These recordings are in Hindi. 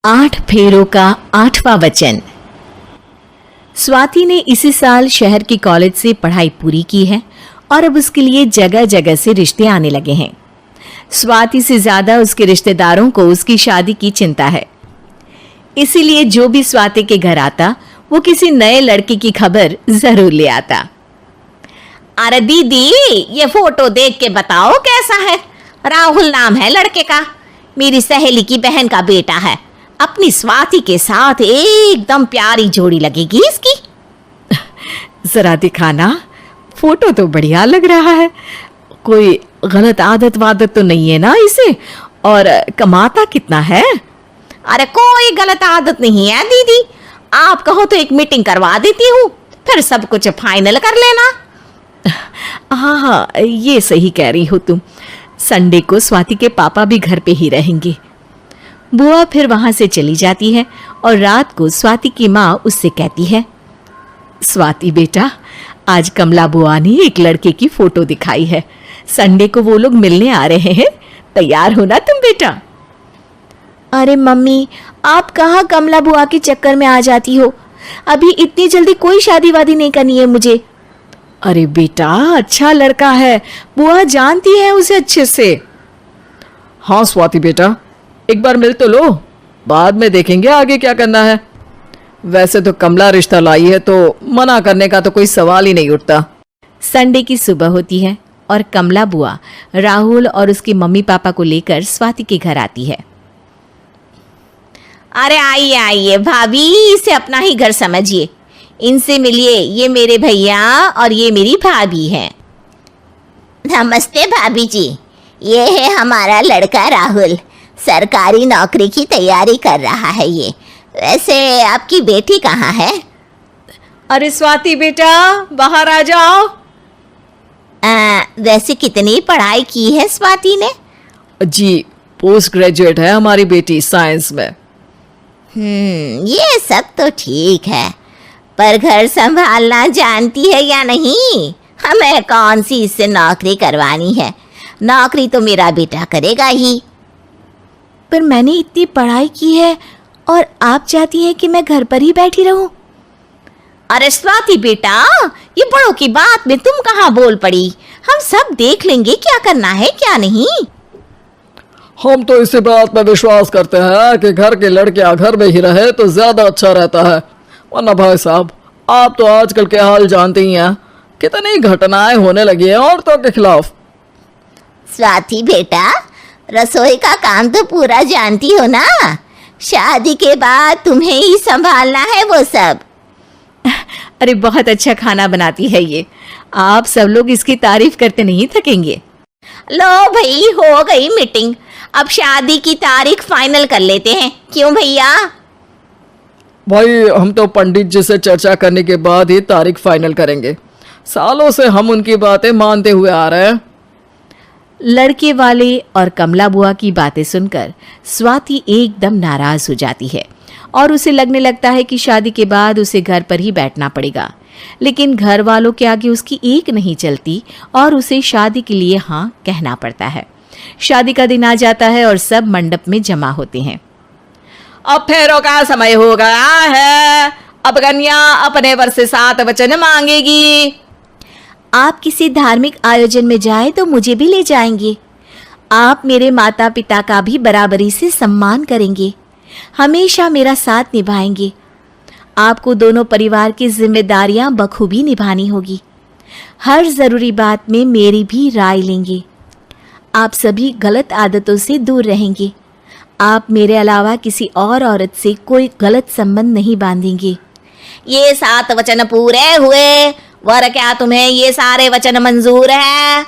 8 फेरों का 8वां वचन। स्वाति ने इसी साल शहर की कॉलेज से पढ़ाई पूरी की है और अब उसके लिए जगह जगह से रिश्ते आने लगे हैं। स्वाति से ज्यादा उसके रिश्तेदारों को उसकी शादी की चिंता है, इसीलिए जो भी स्वाति के घर आता वो किसी नए लड़के की खबर जरूर ले आता। अरे दीदी, ये फोटो देख के बताओ कैसा है। राहुल नाम है लड़के का, मेरी सहेली की बहन का बेटा है। अपनी स्वाति के साथ एकदम प्यारी जोड़ी लगेगी इसकी। जरा दिखाना, फोटो तो बढ़िया लग रहा है। कोई गलत आदत वादत तो नहीं है ना इसे? और कमाता कितना है? अरे कोई गलत आदत नहीं है दीदी, आप कहो तो एक मीटिंग करवा देती हूँ, फिर सब कुछ फाइनल कर लेना। हाँ, ये सही कह रही हो तुम। संडे को स्वाति के पापा भी घर पे ही रहेंगे। बुआ फिर वहां से चली जाती है और रात को स्वाति की माँ उससे कहती है, स्वाति बेटा, आज कमला बुआ ने एक लड़के की फोटो दिखाई है। संडे को वो लोग मिलने आ रहे हैं, तैयार हो ना तुम बेटा? अरे मम्मी, आप कहाँ कमला बुआ के चक्कर में आ जाती हो? अभी इतनी जल्दी कोई शादी वादी नहीं करनी है मुझे। अरे बेटा, अच्छा लड़का है, बुआ जानती है उसे अच्छे से। हाँ स्वाति बेटा, एक बार मिल तो लो, बाद में देखेंगे आगे क्या करना है। वैसे तो कमला रिश्ता लाई है तो मना करने का तो कोई सवाल ही नहीं उठता। संडे की सुबह होती है और कमला बुआ राहुल और उसके मम्मी पापा को लेकर स्वाति के घर आती है। अरे आइए आइए भाभी, इसे अपना ही घर समझिए, इनसे मिलिए। ये मेरे भैया और ये मेरी भाभी हैं। नमस्ते भाभी जी, ये है हमारा लड़का राहुल, सरकारी नौकरी की तैयारी कर रहा है ये। वैसे आपकी बेटी कहाँ है? अरे स्वाति बेटा, बाहर आ जाओ। वैसे कितनी पढ़ाई की है स्वाति ने? जी, पोस्ट ग्रेजुएट है हमारी बेटी साइंस में। ये सब तो ठीक है, पर घर संभालना जानती है या नहीं? हमें कौन सी इससे नौकरी करवानी है, नौकरी तो मेरा बेटा करेगा ही। पर मैंने इतनी पढ़ाई की है और आप चाहती हैं कि मैं घर पर ही बैठी रहूं? अरे स्वाति बेटा, ये बड़ों की बात में तुम कहाँ बोल पड़ी? हम सब देख लेंगे क्या करना है क्या नहीं। हम तो इसी बात पर विश्वास करते हैं कि घर के लड़कियां घर में ही रहे तो ज्यादा अच्छा रहता है। वरना भाई साहब, आप तो आजकल के हाल जानते ही हैं, कितनी घटनाएं होने लगी हैं औरतों के खिलाफ। स्वाति बेटा, रसोई का काम तो पूरा जानती हो ना? शादी के बाद तुम्हें ही संभालना है वो सब। अरे बहुत अच्छा खाना बनाती है ये, आप सब लोग इसकी तारीफ करते नहीं थकेंगे। लो भाई, हो गई मीटिंग, अब शादी की तारीख फाइनल कर लेते हैं, क्यों भैया? भाई, हम तो पंडित जी से चर्चा करने के बाद ही तारीख फाइनल करेंगे। सालों से हम उनकी बातें मानते हुए आ रहे हैं। लड़के वाले और कमला बुआ की बातें सुनकर स्वाति एकदम नाराज हो जाती है और उसे लगने लगता है कि शादी के बाद उसे घर पर ही बैठना पड़ेगा। लेकिन घर वालों के आगे उसकी एक नहीं चलती और उसे शादी के लिए हाँ कहना पड़ता है। शादी का दिन आ जाता है और सब मंडप में जमा होते हैं। अब फेरों का समय हो गया है, अब कन्या अपने वर से 7 वचन मांगेगी। आप किसी धार्मिक आयोजन में जाए तो मुझे भी ले जाएंगे। आप मेरे माता पिता का भी बराबरी से सम्मान करेंगे, हमेशा मेरा साथ निभाएंगे। आपको दोनों परिवार की जिम्मेदारियां बखूबी निभानी होगी। हर ज़रूरी बात में मेरी भी राय लेंगे। आप सभी गलत आदतों से दूर रहेंगे। आप मेरे अलावा किसी और औरत से कोई गलत संबंध नहीं बांधेंगे। ये 7 वचन पूरे हुए, वर क्या तुम्हें ये सारे वचन मंजूर है?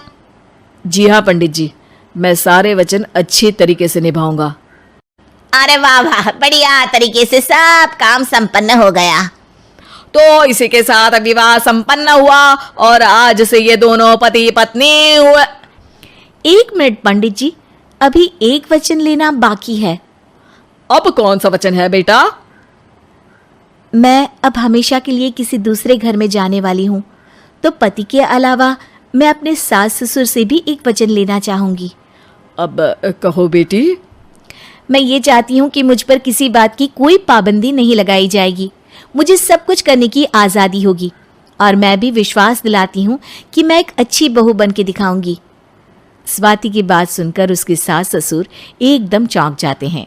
जी हाँ पंडित जी, मैं सारे वचन अच्छी तरीके से निभाऊंगा। अरे वाह वाह, बढ़िया तरीके से सब काम संपन्न हो गया। तो इसी के साथ विवाह संपन्न हुआ और आज से ये दोनों पति पत्नी हुए। 1 मिनट पंडित जी, अभी एक वचन लेना बाकी है। अब कौन सा वचन है बेटा? मैं अब हमेशा के लिए किसी दूसरे घर में जाने वाली हूँ, तो पति के अलावा मैं अपने सास ससुर से भी एक वचन लेना चाहूंगी। अब कहो बेटी। मैं ये चाहती हूँ कि मुझ पर किसी बात की कोई पाबंदी नहीं लगाई जाएगी। मुझे सब कुछ करने की आज़ादी होगी और मैं भी विश्वास दिलाती हूँ कि मैं एक अच्छी बहू बन के दिखाऊंगी। स्वाति की बात सुनकर उसके सास ससुर एकदम चौंक जाते हैं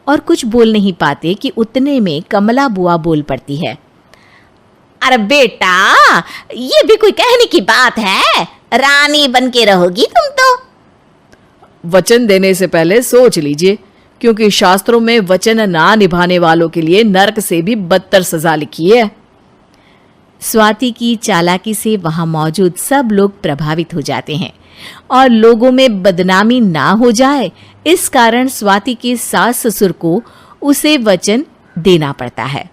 और कुछ बोल नहीं पाते कि उतने में कमला बुआ बोल पड़ती है। अरे बेटा, ये भी कोई कहने की बात है? रानी बन के रहोगी तुम तो। वचन देने से पहले सोच लीजिए, क्योंकि शास्त्रों में वचन ना निभाने वालों के लिए नरक से भी बदतर सजा लिखी है। स्वाति की चालाकी से वहां मौजूद सब लोग प्रभावित हो जाते हैं और लोगों में बदनामी ना हो जाए, इस कारण स्वाति के सास ससुर को उसे वचन देना पड़ता है।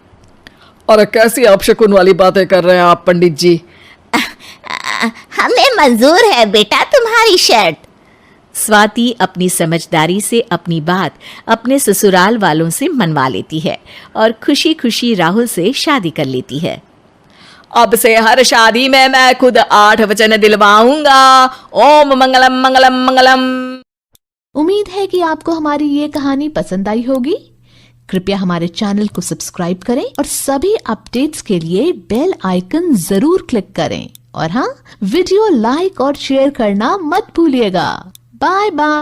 और कैसी अपशकुन वाली बातें कर रहे हैं आप पंडित जी? हमें मंजूर है बेटा तुम्हारी शर्त। स्वाति अपनी समझदारी से अपनी बात अपने ससुराल वालों से मनवा लेती है और खुशी खुशी राहुल से शादी कर लेती है। अब से हर शादी में मैं खुद 8 वचन दिलवाऊंगा। ओम मंगलम मंगलम मंगलम। उम्मीद है कि आपको हमारी ये कहानी पसंद आई होगी। कृपया हमारे चैनल को सब्सक्राइब करें और सभी अपडेट्स के लिए बेल आइकन जरूर क्लिक करें। और हाँ, वीडियो लाइक और शेयर करना मत भूलिएगा। Bye bye.